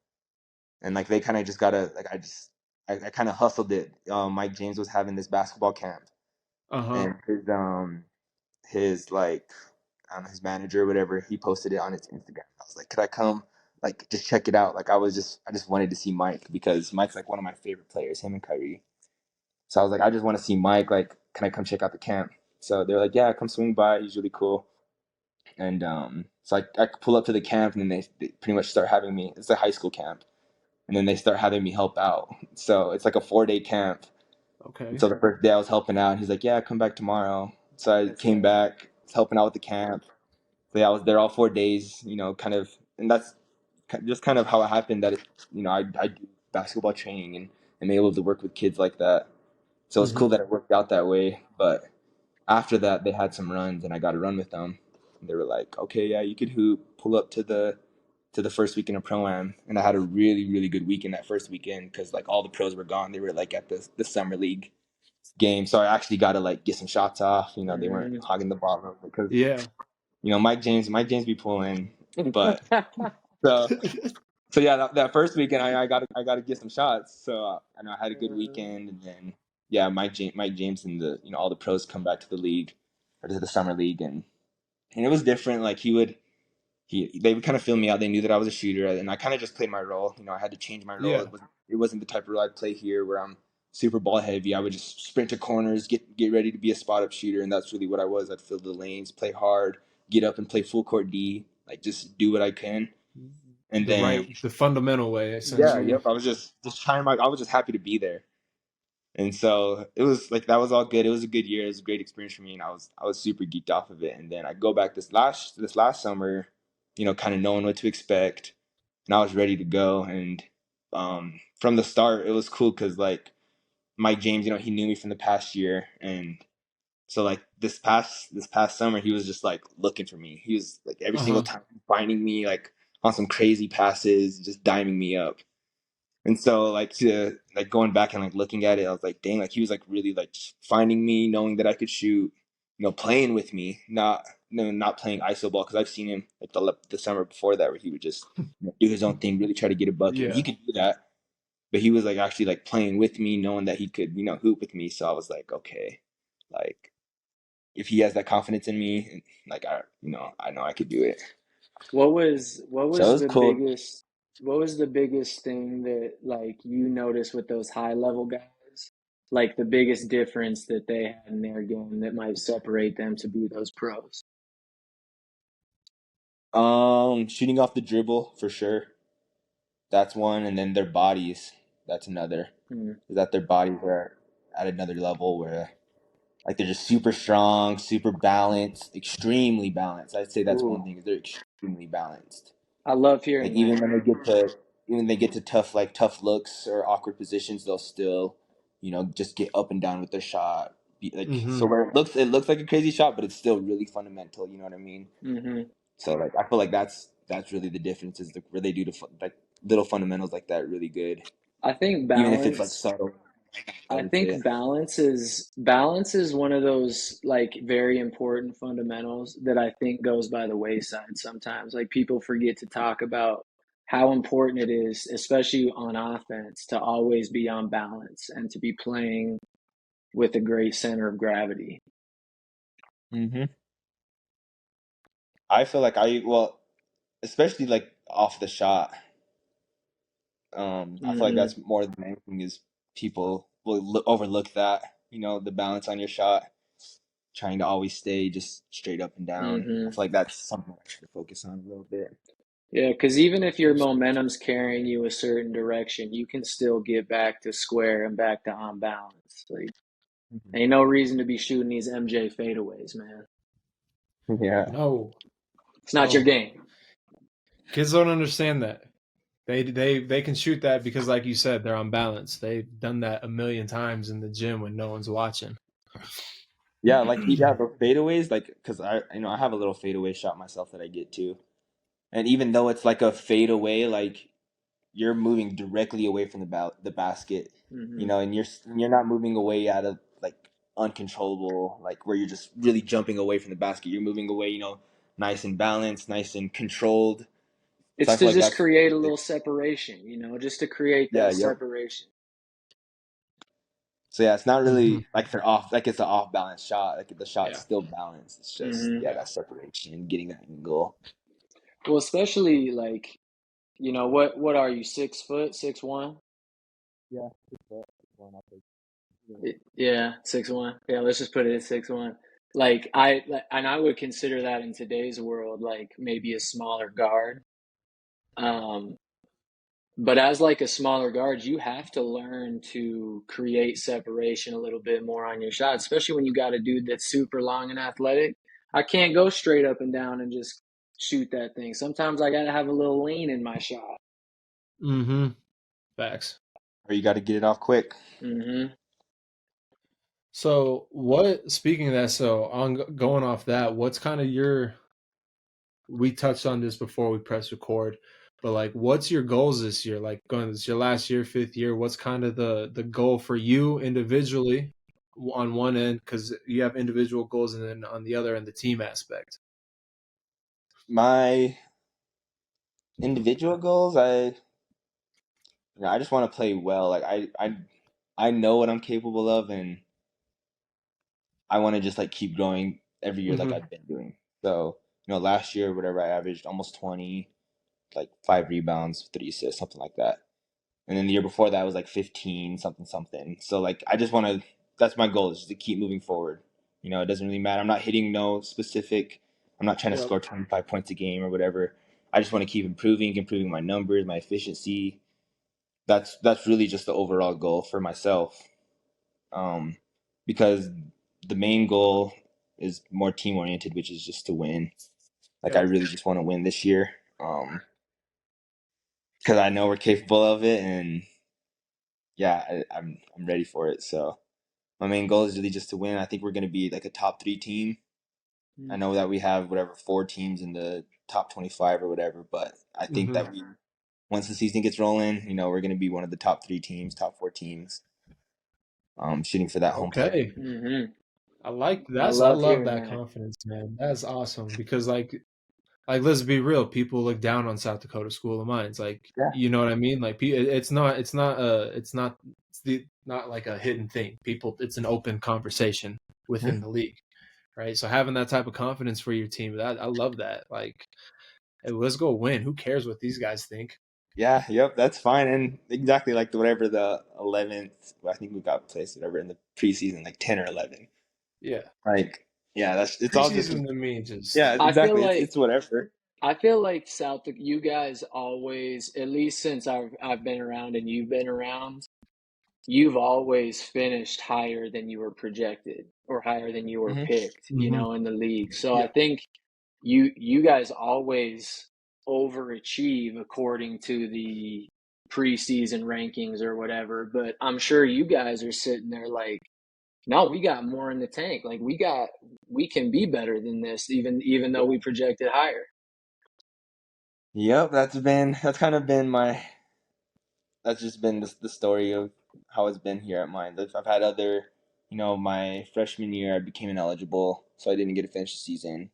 and like they kind of just gotta like I kind of hustled it. Mike James was having this basketball camp, Uh-huh. and his like I don't know, his manager or whatever, he posted it on his Instagram. I was like, could I come like just check it out? Like I just wanted to see Mike, because Mike's like one of my favorite players, him and Kyrie. So I was like, I just want to see Mike. Like, can I come check out the camp? So they're like, yeah, come swing by. He's really cool. And so I pull up to the camp, and then they pretty much start having me. It's a high school camp, and then they start having me help out. So it's like a 4-day camp. And Okay. so the first day I was helping out, and he's like, yeah, come back tomorrow. So I That's came right. back, was helping out with the camp. So yeah, I was there all 4 days. Kind of, and that's just kind of how it happened that I do basketball training and am able to work with kids like that. So it's Hmm. cool that it worked out that way. But after that, they had some runs, and I got to run with them. And they were like, "Okay, yeah, you could hoop. Pull up to the first weekend of pro am." And I had a really really good weekend that first weekend, because like all the pros were gone. They were like at the summer league game, so I actually got to like get some shots off. They weren't Mm. hogging the ball because Yeah. Mike James be pulling, but so so yeah, that first weekend I got to get some shots. So I know I had a good weekend, and then yeah, Mike James and all the pros come back to the league or to the summer league, and it was different. Like they would kind of fill me out. They knew that I was a shooter, and I kind of just played my role. I had to change my role. Yeah. It wasn't the type of role I'd play here where I'm super ball heavy. I would just sprint to corners, get ready to be a spot up shooter, and that's really what I was. I'd fill the lanes, play hard, get up and play full court D, like just do what I can, and then The fundamental way, yeah, essentially. yep. I was just trying my. I was just happy to be there, and so it was like that was all good. It was a good year. It was a great experience for me, and I was super geeked off of it. And then I go back this last summer, kind of knowing what to expect, and I was ready to go. And from the start, it was cool because like Mike James, he knew me from the past year, and so like this past summer, he was just like looking for me. He was like every single Uh-huh. time finding me like on some crazy passes, just diming me up. And so like going back and like looking at it, I was like, dang, like he was like really like finding me, knowing that I could shoot, playing with me, not no, not playing iso ball because I've seen him like the summer before that where he would just do his own thing, really try to get a bucket, and he Yeah. could do that, but he was like actually like playing with me, knowing that he could hoop with me. So I was like, okay, like if he has that confidence in me, like I know I could do it. What So it was was the cool. biggest thing that like you noticed with those high level guys? Like the biggest difference that they had in their game that might separate them to be those pros. Shooting off the dribble for sure. That's one, and then their bodies. That's another. Hmm. Is that their bodies are at another level where like they're just super strong, super balanced, extremely balanced. I'd say that's one Ooh, thing is they're extremely balanced. I love Like hearing that. even they get to tough looks or awkward positions, they'll still, just get up and down with their shot. Like Mm-hmm. so where it looks like a crazy shot, but it's still really fundamental. You know what I mean? Hmm. So like I feel like that's really the difference is where they do like little fundamentals like that really good, I think even if it's like balance. subtle. I Notice it. think balance is one of those like very important fundamentals that I think goes by the wayside sometimes. Like people forget to talk about how important it is, especially on offense, to always be on balance and to be playing with a great center of gravity. hmm I feel like especially like off the shot. I feel like Hmm. that's more than anything is people will overlook that. The balance on your shot, trying to always stay just straight up and down. I Hmm. feel like that's something I should focus on a little bit. Yeah, because even if your momentum's carrying you a certain direction, you can still get back to square and back to on balance. Like, Mhm. ain't no reason to be shooting these MJ fadeaways, man. Yeah. No. It's not your No. game. Kids don't understand that. They can shoot that because, like you said, they're on balance. They've done that a million times in the gym when no one's watching. Yeah, like yeah, the fadeaways, like because I have a little fadeaway shot myself that I get to, and even though it's like a fadeaway, like you're moving directly away from the basket, Hmm. and you're not moving away out of like uncontrollable, like where you're just really jumping away from the basket. You're moving away, nice and balanced, nice and controlled. So It's I feel to like just that's create a like, little separation, just to create yeah, that yep. separation. So yeah, it's not Mm-hmm. really like they're off, like it's an off balance shot. Like the shot's Yeah. still balanced. It's just Hmm. yeah, Yeah. that separation, getting that angle. Well, especially like, what are you, 6 foot, 6'1"? Yeah, it's one off Yeah, 6'1". Yeah, let's just put it at 6'1". And I would consider that in today's world like maybe a smaller guard. Um, But as like a smaller guard, you have to learn to create separation a little bit more on your shot, especially when you got a dude that's super long and athletic. I can't go straight up and down and just shoot that thing. Sometimes I got to have a little lean in my shot. Mm-hmm. Facts. or you got to get it off quick. Hmm. So, speaking of that, so on going off that, what's kind of we touched on this before we press record, but like, what's your goals this year? Like, it's your last year, fifth year. What's kind of the goal for you individually on one end, because you have individual goals, and then on the other end, the team aspect. My individual goals, I just want to play well. Like I know what I'm capable of, and I want to just like keep growing every year like Mm-hmm. I've been doing. So, last year, whatever, I averaged almost 20, like 5 rebounds, 3 assists, something like that. And then the year before that was like 15, something, something. So, like, I just want to, that's my goal, is just to keep moving forward. It doesn't really matter. I'm not hitting no specific, I'm not trying to Yep. score 25 points a game or whatever. I just want to keep improving my numbers, my efficiency. That's really just the overall goal for myself. Um, because the main goal is more team oriented, which is just to win. Like I Yep. really just want to win this year. Because I know we're capable of it, and yeah, I'm ready for it. So my main goal is really just to win. I think we're going to be like a top 3 team. I know that we have whatever 4 teams in the top 25 or whatever, but I think Mm-hmm. that once the season gets rolling, we're going to be one of the top 3 teams, top 4 teams. Shooting for that home playoff. Okay. Mm-hmm. I like I that's I love love hearing that that. confidence, man. That's awesome because like let's be real, people look down on South Dakota School of Mines. Like, Yeah. you know what I mean? Like, it's not like a hidden thing. People, it's an open conversation within the league, right? So having that type of confidence for your team, that I love that. Like, hey, let's go win. Who cares what these guys think? Yeah, yep, that's fine. And exactly like whatever the 11th, I think we got placed, whatever, in the preseason, like 10 or 11. Yeah, Like, yeah, it's all just, preseason to me just yeah, I feel exactly. It's like whatever. You guys always, at least since I've been around and you've been around, you've always finished higher than you were projected or higher than you were Hmm. picked, hmm in the league. So I yeah, think you guys always overachieve according to the preseason rankings or whatever, but I'm sure you guys are sitting there like, no, we got more in the tank. Like we can be better than this, even though we projected higher. Yep, that's kind of been that's just been the story of how it's been here at mine. I've had other, my freshman year I became ineligible, so I didn't get to finish the season.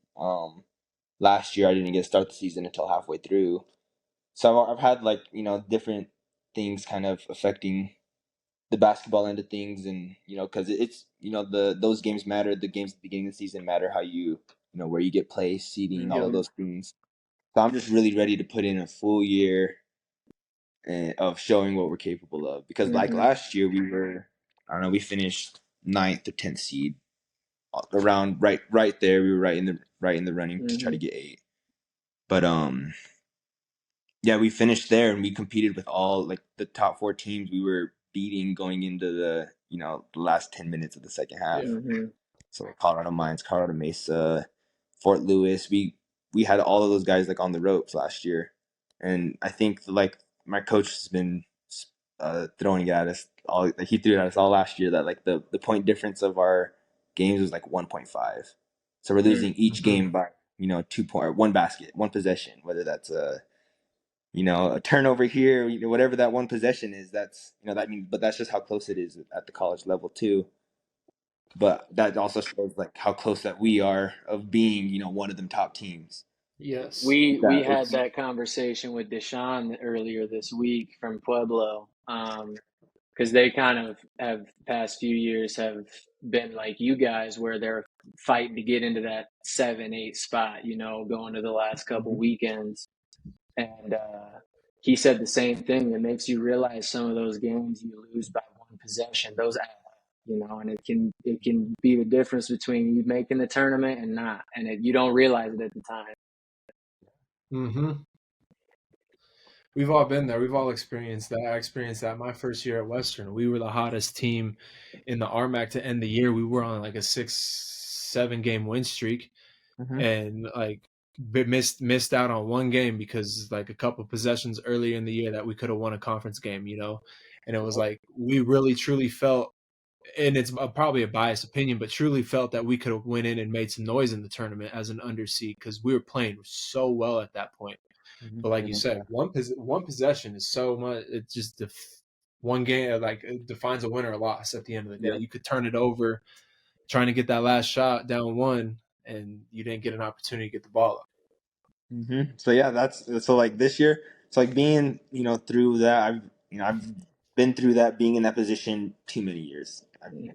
Last year I didn't get to start the season until halfway through. So I've had like, different things kind of affecting the basketball end of things, and because it's the those games matter. The games at the beginning of the season matter, how where you get placed, seeding, all of Mm-hmm. those things. So I'm just really ready to put in a full year of showing what we're capable of, because like Mm-hmm. last year we were, I don't know, we finished ninth or 10th seed, around right there. We were right in the running to try Mm-hmm. to get 8. But yeah, we finished there and we competed with all like the top 4 teams we were beating going into the last 10 minutes of the second half. yeah, Mm-hmm. So like Colorado Mines, Colorado Mesa, Fort Lewis, we had all of those guys like on the ropes last year, and I think like my coach has been throwing it at us all. Like he threw it at us all last year that like the point difference of our games was like 1.5. So we're losing each hmm game by 2 point or one basket, one possession, whether that's a turnover here, whatever that one possession is. That's that means, but that's just how close it is at the college level too. But that also shows like how close that we are of being, one of them top teams. yes, We That had it's that conversation with Deshaun earlier this week from Pueblo, because they kind of have past few years have been like you guys, where they're fighting to get into that 7, 8 spot, going to the last couple Mhm. weekends. And he said the same thing. It makes you realize some of those games you lose by one possession, those add up, and it can be the difference between you making the tournament and not, and you don't realize it at the time. hmm we've all been there. We've all experienced that. I experienced that my first year at Western. We were the hottest team in the RMAC to end the year. We were on like a 6, 7 game win streak, Mhm. and like missed out on one game because like a couple possessions earlier in the year that we could have won a conference game, and it was Yep. like we really truly felt, and it's probably a biased opinion, but truly felt that we could have went in and made some noise in the tournament as an underseed because we were playing so well at that point. Mhm. But like you Yeah. said, one possession is so much. It just one game like it defines a win or a loss at the end of the day. Yep. You could turn it over trying to get that last shot down one, and you didn't get an opportunity to get the ball up. So yeah, that's so like this year. So like being through that, I've been through that, being in that position too many years.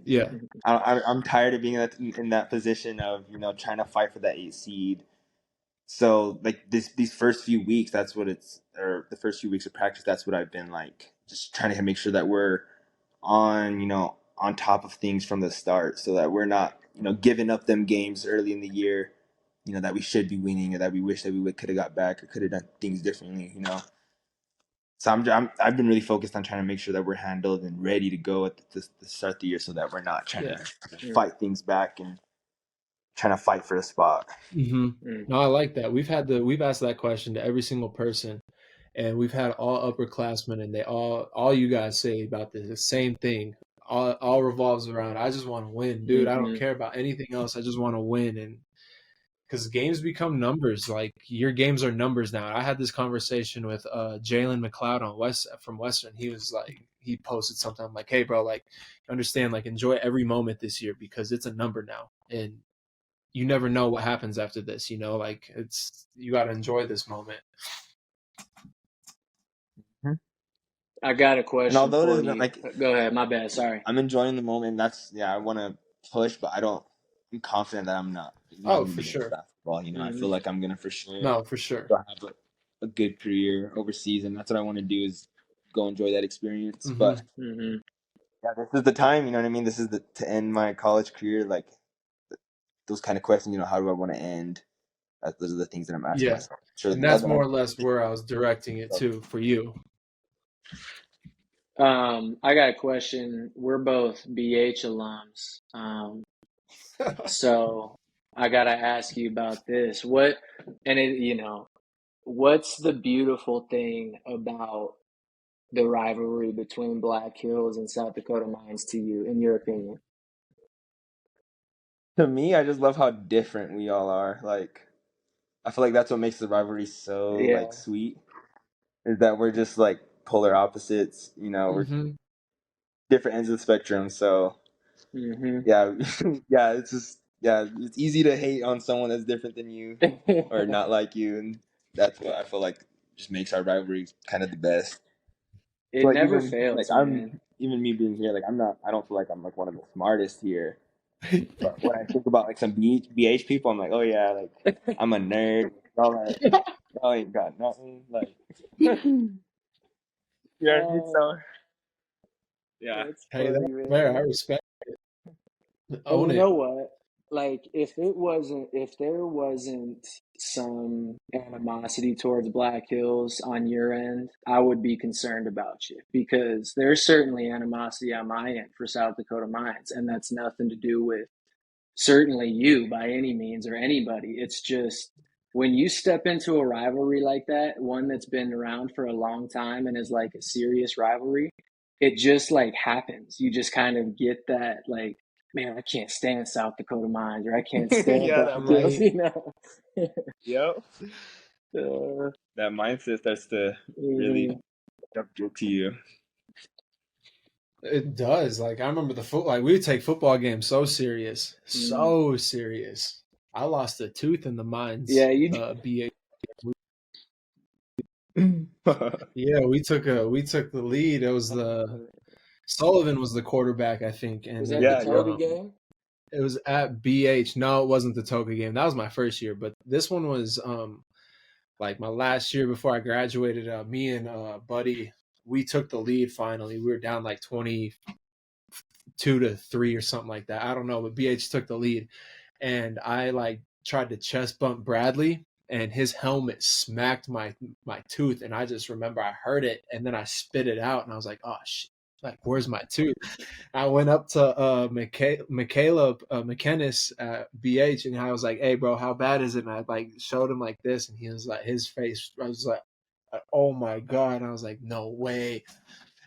Yeah, I'm tired of being in that position of trying to fight for that 8 seed. So like these first few weeks, that's what it's or the first few weeks of practice, that's what I've been like, just trying to make sure that we're on top of things from the start, so that we're not giving up them games early in the year, that we should be winning, or that we wish that we could have got back or could have done things differently. So I've been really focused on trying to make sure that we're handled and ready to go at the start of the year, so that we're not trying yeah. to fight things back and trying to fight for a spot. No, I like that. We've asked that question to every single person, and we've had all upperclassmen, and they all you guys say about the same thing. All revolves around, I just want to win, dude. I don't Mm-hmm. care about anything else. I just want to win. And because games become numbers, like your games are numbers now. I had this conversation with Jalen McLeod from Western. He was like, he posted something. I'm like, hey, bro, like, understand, like, enjoy every moment this year because it's a number now, and you never know what happens after this. Like, you got to enjoy this moment. I got a And question although it for has been you. like, Go ahead. My bad. Sorry. I'm enjoying the moment, I want to push, but I'm confident that I'm not Oh, going to for be done with sure. basketball. I Mm-hmm. feel like I'm going to for sure No, for sure. still have a good career overseas, and that's what I want to do, is go enjoy that experience. Hmm. But Mm-hmm. yeah, this is the time, you know what I mean? This is to end my college career, like those kind of questions, how do I want to end? Those are the things that I'm asking Yeah, myself. Sure, and that's other more or less where I was directing it to for you. I got a question. We're both BH alums. So I gotta ask you about this. What's the beautiful thing about the rivalry between Black Hills and South Dakota Mines to you, in your opinion? To me, I just love how different we all are. Like, I feel like that's what makes the rivalry so like Yeah. sweet, is that we're just like polar opposites. We're Hmm. different ends of the spectrum. So Mm-hmm. yeah, yeah, it's easy to hate on someone that's different than you or not like you, and that's what I feel like just makes our rivalry kind of the best. So It like never even like fails, man. even me being here, like I don't feel like I'm like one of the smartest here. But when I think about like some BH people, I'm like, oh yeah, like I'm a nerd. Y'all ain't got nothing. Like, you know what I mean? Oh, So yeah. that's Hey, funny, that's fair. I man. respect it. And Own you it. know what? Like, if there wasn't some animosity towards Black Hills on your end, I would be concerned about you because there's certainly animosity on my end for South Dakota Mines, and that's nothing to do with certainly you by any means or anybody. It's just when you step into a rivalry like that, one that's been around for a long time and is like a serious rivalry, it just like happens. You just kind of get that like, man, I can't stand South Dakota Mines or I can't stand Yeah, Black that Hills, Right. mind. you know. Yep. uh, That mindset starts to really mhm, jump to you. It does. Like, I remember like, we would take football games so serious, mhm. so serious. I lost a tooth in the Yeah, mines. you. BA. Yeah, we took the lead. It was the Sullivan was the quarterback, I think, Was and that the Yeah, then yep. Toga game? it was at BH. No, it wasn't the Toka game. That was my first year, but this one was like my last year before I graduated. Me and Buddy, we took the lead finally. We were down like 22-3 or something like that. I don't know, but BH took the lead, and I like tried to chest bump Bradley, and his helmet smacked my tooth, and I just remember I heard it, and then I spit it out, and I was like, oh shit. Like, where's my tooth? I went up to Michaela McKennis at BH, and I was like, "Hey, bro, how bad is it?" And I like showed him like this, and he was like, his face. I was like, "Oh my god!" And I was like, "No way!"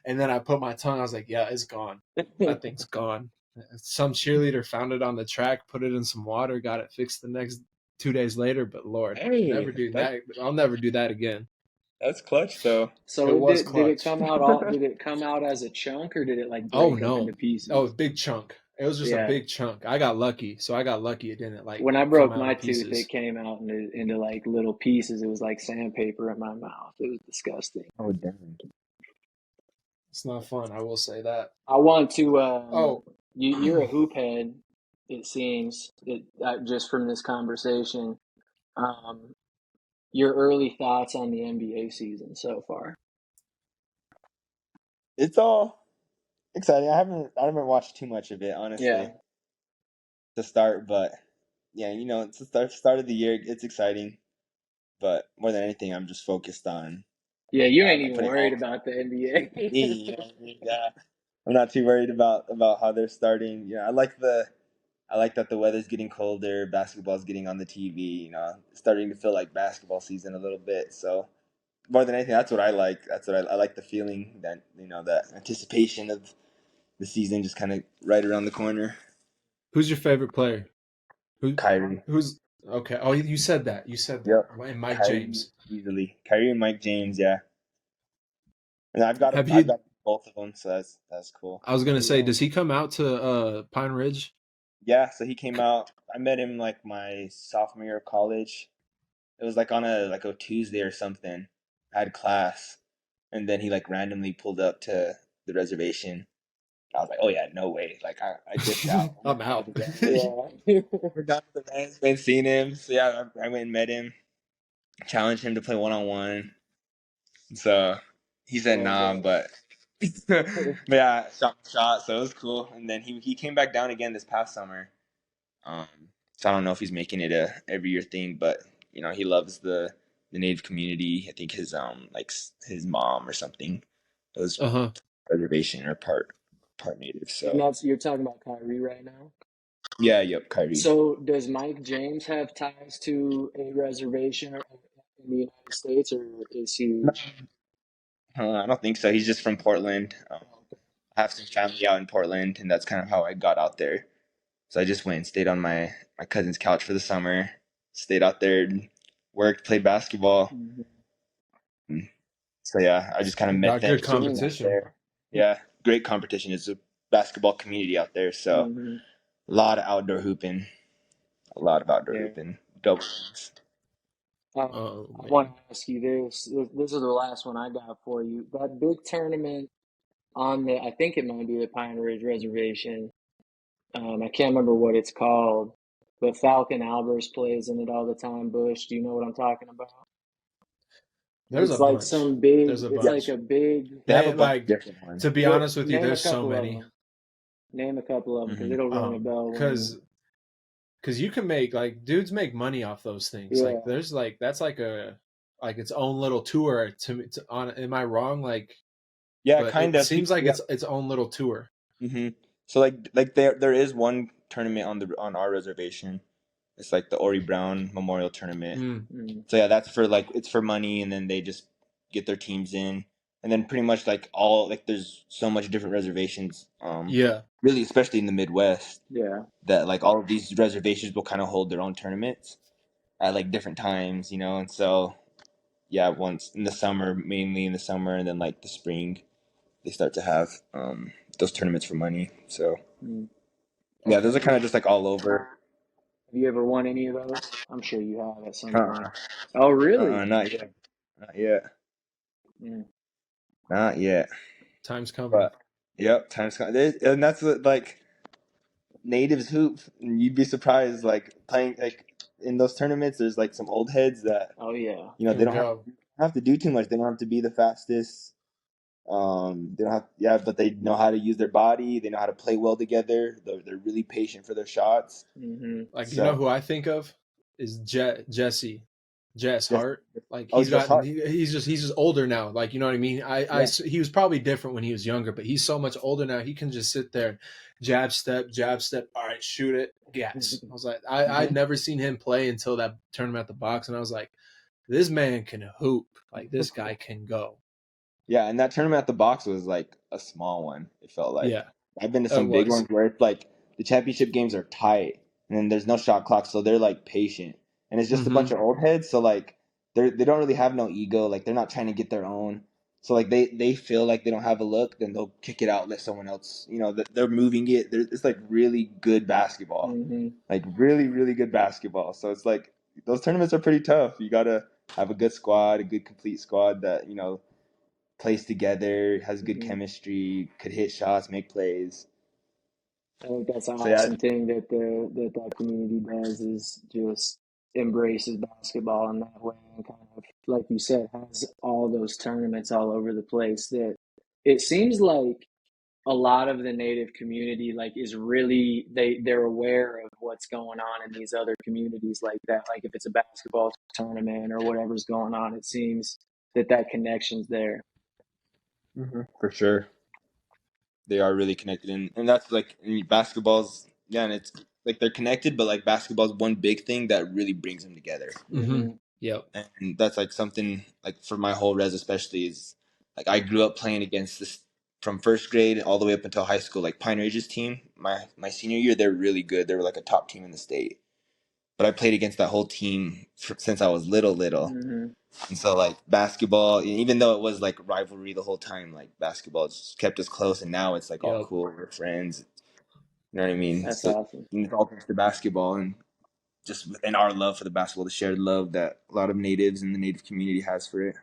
And then I put my tongue. I was like, "Yeah, it's gone. That thing's gone." Some cheerleader found it on the track, put it in some water, got it fixed the next 2 days later. But Lord, never Hey, do that. I'll never do that again. that's clutch though. So It it was did it clutch. come out all did it come out as a chunk or did it like Oh break up into no! Oh, pieces? big chunk. It was just a Yeah. big chunk. I got lucky, so I got lucky. It didn't like When I come broke out my in tooth, it pieces. came out into like little pieces. It was like sandpaper in my mouth. It was disgusting. Oh damn. It's not fun. I will say that. I want to. Oh, You're a hoop head. It seems just from this conversation. Um, your early thoughts on the NBA season so far? It's all exciting. I haven't watched too much of it, Yeah. honestly, to start, but yeah, it's the start of the year. It's exciting, but more than anything, I'm just focused on Yeah, you ain't like even putting worried all about the me. NBA. You know what I mean? Yeah, I'm not too worried about how they're starting. I like that the weather's getting colder, basketball's getting on the TV. Starting to feel like basketball season a little bit. So more than anything, that's what I like. That's what I like, the feeling that that anticipation of the season just kind of right around the corner. who's your favorite player? Who Kyrie. who's okay? Oh, you said that. You said that. Yep. And Mike Kyrie James. easily. Kyrie and Mike James, yeah. And Have I've you? got both of them, so that's cool. I was gonna say, Yeah. does he come out to Pine Ridge? Yeah, so he came out. I met him like my sophomore year of college. It was like on a Tuesday or something. I had class, and then he like randomly pulled up to the reservation. I was like, oh yeah, no way. Like I dipped out. I'm I'm not coming out. to that. Yeah. We're done with the events. Been seeing him. So yeah, I went and met him, challenged him to play 1-on-1. So he said Love nah, that. but but yeah, shot. So it was cool. And then he came back down again this past summer. Um, so I don't know if he's making it a every year thing, but he loves the native community. I think his mom or something was Uh-huh. reservation or part native. And So that's you're talking about Kyrie right now. yeah, yep, Kyrie. So does Mike James have ties to a reservation in the United States, or is he? I don't think so. He's just from Portland. Oh, okay. I have some family out in Portland, and that's kind of how I got out there. So I just went and stayed on my cousin's couch for the summer. Stayed out there, worked, played basketball. Mhm. Mm. So yeah, I just kind of met Got them good Team. out competition. there. Yeah, great competition. It's a basketball community out there, so Hmm. a lot of outdoor hooping, a lot of outdoor Yeah. hooping. Doubles. Oh I man. want to ask you this. This is the last one I got for you. That big tournament on I think it might be the Pine Ridge Reservation. I can't remember what it's called, but Falcon Albers plays in it all the time. Bush, do you know what I'm talking about? There's a It's like bunch. some big, There's a it's Yeah, like bunch. a big, they have a They bunch of like different ones. to be what, honest with you, name a there's so couple of many. them. Name a couple of them because Hmm. it'll ring a bell when you, Cause you can make like dudes make money off those things. Like yeah, there's like that's like its own little tour to me. On am I wrong? Like, Yeah, but kind it of. seems like its own little tour. Hmm. So like there is one tournament on our reservation. It's like the Ori Brown Memorial Tournament. Mm, mm, So yeah, that's for like it's for money, and then they just get their teams in, and then pretty much like all like there's so much different reservations. yeah. Really, especially in the Midwest, yeah, that like all of these reservations will kind of hold their own tournaments at like different times, and so yeah, once in the summer, mainly in the summer, and then like the spring, they start to have those tournaments for money. So mm. yeah, those are Have kind of just like all over. you ever won any of those? I'm sure you have at some point. Uh-uh, Oh, really? not yet, not yet, Mm. not yet. Time's coming. But yep, time's coming, and that's what, like natives hoop, and you'd be surprised. Like playing like in those tournaments, there's like some old heads that Oh, yeah. they Can don't go. have to do too much. They don't have to be the fastest. They don't have yeah, but they know how to use their body. They know how to play well together. They're really patient for their shots. Hmm. Like you know So who I think of is Jess just Hart. Like oh, just hard. he's just older now. Like you know what I mean. Yeah. He was probably different when he was younger, but he's so much older now. He can just sit there, and jab step, jab step. All right, shoot it, gets. I was like, I'd Hmm. never seen him play until that tournament at the box, and I was like, this man can hoop. Like this guy can go. Yeah, and that tournament at the box was like a small one. It felt like Yeah, I've been to it some big was. ones where it's like the championship games are tight, and then there's no shot clock, so they're like patient, and it's just a Mm-hmm. bunch of old heads. So like they don't really have no ego. Like they're not trying to get their own. So like they feel like they don't have a look, then they'll kick it out, let someone else. They're moving it. It's like really good basketball, Mm-hmm. like really really good basketball. So it's like those tournaments are pretty tough. You gotta have a good squad, a good complete squad that plays together, has good Mm-hmm. chemistry, could hit shots, make plays. I think that's an So yeah, awesome thing that that community does is just embraces basketball in that way and kind of, like you said, has all those tournaments all over the place. That it seems like a lot of the native community like is really they're aware of what's going on in these other communities like that. Like if it's a basketball tournament or whatever's going on, it seems that connection's there. for sure. They are really connected, and that's like basketball's, yeah, and it's like they're connected, but like basketball's one big thing that really brings them together. Mm-hmm. Mm-hmm. Yep. And that's like something like for my whole res especially is like I grew up playing against this from first grade all the way up until high school. Like Pine Ridge's team, my senior year, they're really good. They were like a top team in the state, but I played against that whole team since I was little. Mm-hmm. And so like basketball, even though it was like rivalry the whole time, like basketball just kept us close, and now it's like all Yep. cool, we're friends. You know what I mean? That's So awesome. it's all thanks to basketball, and just and our love for the basketball, the shared love that a lot of natives and the native community has for it.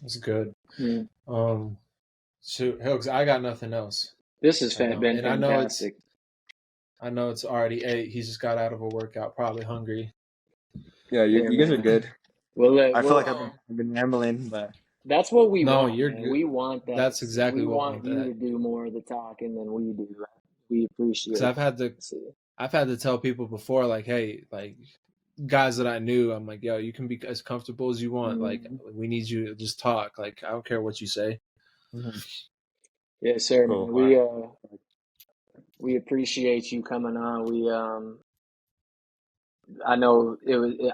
That's good. Mm. Shoot, Hilks, I got nothing else. This has I know. been And fantastic. I know it's already 8. He just got out of a workout, probably hungry. Yeah, Yeah, you guys are man. good. Well, I feel like I've been rambling, but that's what we No, want, you're man. good. We want that. That's exactly We what want want you that. to do more of the talking than we do. We Because appreciate I've had to tell people before, like, hey, like guys that I knew, I'm like, yo, you can be as comfortable as you want. Like, we need you to just talk. Like, I don't care what you say. Yes, sir, cool. man. We appreciate you coming on. I know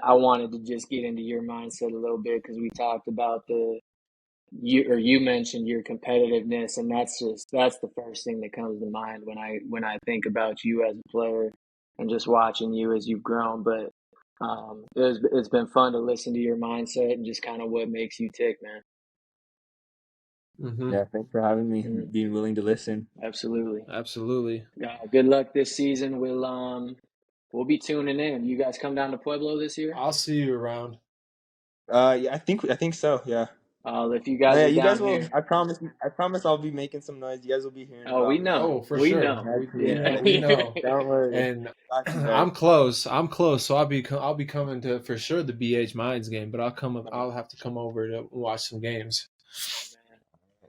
I wanted to just get into your mindset a little bit because we talked about you mentioned your competitiveness, and that's the first thing that comes to mind when I think about you as a player and just watching you as you've grown. But it's been fun to listen to your mindset and just kind of what makes you tick, man. Mm-hmm. Yeah, thanks for having me, being willing to listen. Absolutely. Absolutely. Good luck this season. We'll be tuning in. You guys come down to Pueblo this year? I'll see you around. Yeah, I think so. Yeah. If you Oh, guys yeah, are you guys down will. here, I promise I'll be making some noise. You guys will be hearing oh, we about me. know, Oh, for we sure. know, We yeah. we know. Don't worry. And Got you guys. I'm close. So I'll be coming to for sure the BH Mines game, but I'll have to come over to watch some games.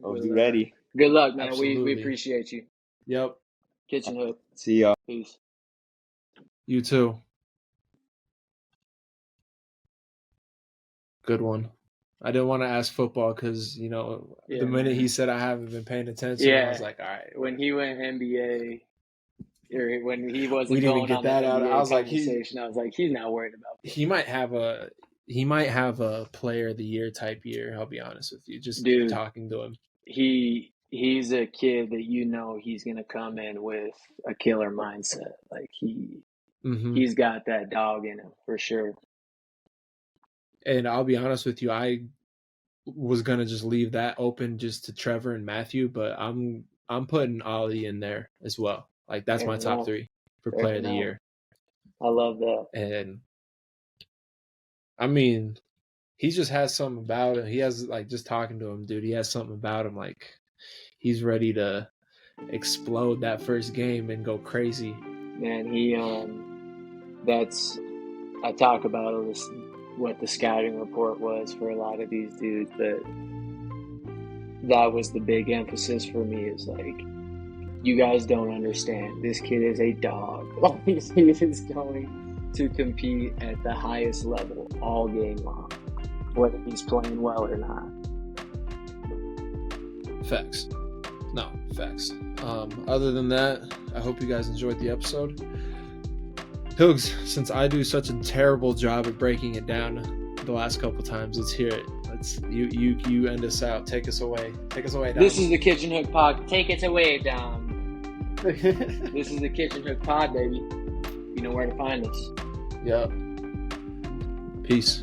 Oh, be ready. Good luck, man. We Absolutely. appreciate you. Yep. Kitchen Hook. See y'all. Peace. You too. Good one. I didn't want to ask football because the minute he said I haven't been paying attention, I was like, all right. When he went NBA, or when he wasn't We didn't even going get on the that out. NBA I was like, conversation, I was like, he's not worried about that. he might have a player of the year type year. I'll be honest with you. Just Dude, talking to him. He's a kid that he's gonna come in with a killer mindset. Like he's got that dog in him for sure. And I'll be honest with you, I was gonna just leave that open just to Trevor and Matthew, but I'm putting Ollie in there as well. Like that's my top 3 for player of the year. I love that. And I mean, he just has something about him. He has like just talking to him, dude. He has something about him. Like he's ready to explode that first game and go crazy. Man, I talk about this, what the scouting report was for a lot of these dudes, but that was the big emphasis for me is like, you guys don't understand. This kid is a dog. He is going to compete at the highest level all game long, whether he's playing well or not. Facts. No, facts. Other than that, I hope you guys enjoyed the episode. Huggs, since I do such a terrible job at breaking it down the last couple times, let's hear it. You end us out. Take us away. Take us away, Dom. This is the Kitchen Hook Pod. Take it away, Dom. This is the Kitchen Hook Pod, baby. You know where to find us. Yep. Peace.